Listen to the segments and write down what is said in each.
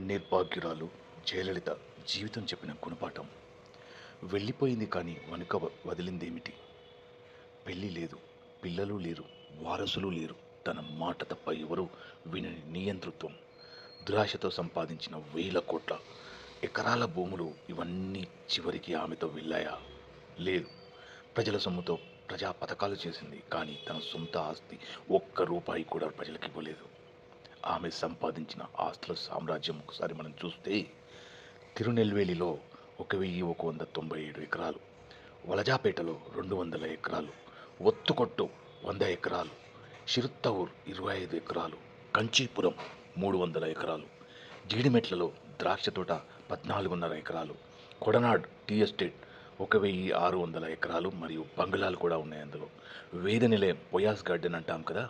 నిర్భాగ్యురాలు జయలలిత జీవితం చెప్పిన గుణపాఠం. వెళ్ళిపోయింది కానీ వదిలిందేమిటి? పెళ్ళి లేదు, పిల్లలు లేరు, వారసులు లేరు. తన మాట తప్ప ఎవరు వినని నియంతృత్వం. దురాశతో సంపాదించిన వేల కోట్ల ఎకరాల భూములు ఇవన్నీ చివరికి ఆమెతో వెళ్ళాయా? లేదు. ప్రజల సొమ్ముతో ప్రజా పథకాలు చేసింది, కానీ తన సొంత ఆస్తి ఒక్క రూపాయి కూడా ప్రజలకు ఇవ్వలేదు. ఆమె సంపాదించిన ఆస్తుల సామ్రాజ్యం ఒకసారి మనం చూస్తే తిరునెల్వేలిలో 1197 ఎకరాలు, వలజాపేటలో 200 ఎకరాలు, ఒత్తుకొట్టు 100 ఎకరాలు, షిరుత్తౌర్ 25 ఎకరాలు, కంచీపురం 300 ఎకరాలు, జీడిమెట్లలో ద్రాక్ష తోట 14.5 ఎకరాలు, కొడనాడ్ టీ ఎస్టేట్ 1600 ఎకరాలు మరియు బంగ్లాలు కూడా ఉన్నాయి. అందులో వేద నిలయం పొయాస్ గార్డెన్ అంటాం కదా,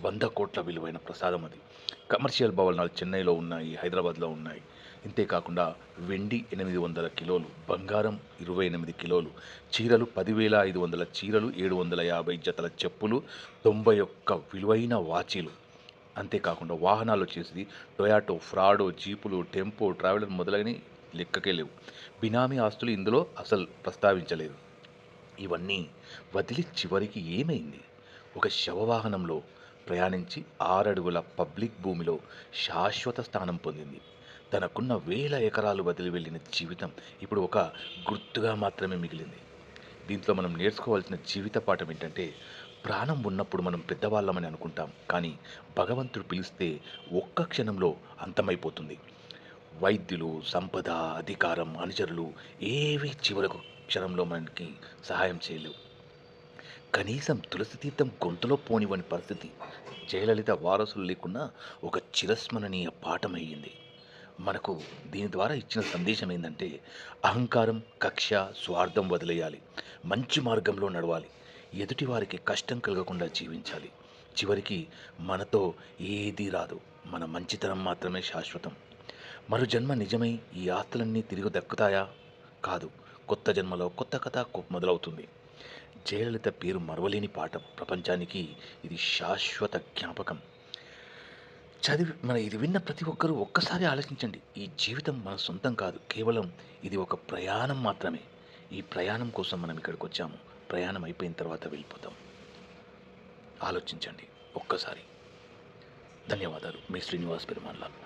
100 కోట్ల విలువైన ప్రసాదం అది. కమర్షియల్ భవనాలు చెన్నైలో ఉన్నాయి, హైదరాబాద్లో ఉన్నాయి. ఇంతేకాకుండా వెండి 800 కిలోలు, బంగారం 28 కిలోలు, చీరలు 10,500 చీరలు, 750 జతల చెప్పులు, 91 విలువైన వాచీలు. అంతేకాకుండా వాహనాలు వచ్చేసి టొయాటో, ఫ్రాడో, జీపులు, టెంపో, ట్రావెలర్ మొదలైన లెక్కకే లేవు. బినామీ ఆస్తులు ఇందులో అసలు ప్రస్తావించలేదు. ఇవన్నీ వదిలి చివరికి ఏమైంది? ఒక శవవాహనంలో ప్రయాణించి 6 అడుగుల పబ్లిక్ భూమిలో శాశ్వత స్థానం పొందింది. తనకున్న వేల ఎకరాలు వదిలి వెళ్ళిన జీవితం ఇప్పుడు ఒక గుర్తుగా మాత్రమే మిగిలింది. దీంట్లో మనం నేర్చుకోవాల్సిన జీవిత పాఠం ఏంటంటే, ప్రాణం ఉన్నప్పుడు మనం పెద్దవాళ్ళమని అనుకుంటాం, కానీ భగవంతుడు పిలిస్తే ఒక్క క్షణంలో అంతమైపోతుంది. వైద్యులు, సంపద, అధికారం, అనుచరులు ఏవి చివరకు క్షణంలో మనకి సహాయం చేయలేవు. కనీసం తులసి తీర్థం గొంతులో పోనివని పరిస్థితి జయలలిత వారసులు లేకున్నా ఒక చిరస్మరణీయ పాఠమయ్యింది. మనకు దీని ద్వారా ఇచ్చిన సందేశం ఏంటంటే, అహంకారం, కక్ష, స్వార్థం వదిలేయాలి, మంచి మార్గంలో నడవాలి, ఎదుటి వారికి కష్టం కలగకుండా జీవించాలి. చివరికి మనతో ఏదీ రాదు, మన మంచితనం మాత్రమే శాశ్వతం. మరో జన్మ నిజమై ఈ ఆస్తులన్నీ తిరిగి దక్కుతాయా? కాదు. కొత్త జన్మలో కొత్త కథ మొదలవుతుంది. జయలలిత పేరు మరవలేని పాఠం, ప్రపంచానికి ఇది శాశ్వత జ్ఞాపకం. ఇది విన్న ప్రతి ఒక్కరూ ఒక్కసారి ఆలోచించండి. ఈ జీవితం మన సొంతం కాదు, కేవలం ఇది ఒక ప్రయాణం మాత్రమే. ఈ ప్రయాణం కోసం మనం ఇక్కడికి వచ్చాము. ప్రయాణం అయిపోయిన తర్వాత వెళ్ళిపోతాం. ఆలోచించండి ఒక్కసారి. ధన్యవాదాలు. మీ శ్రీనివాస్ పెరుమాన్లాల్.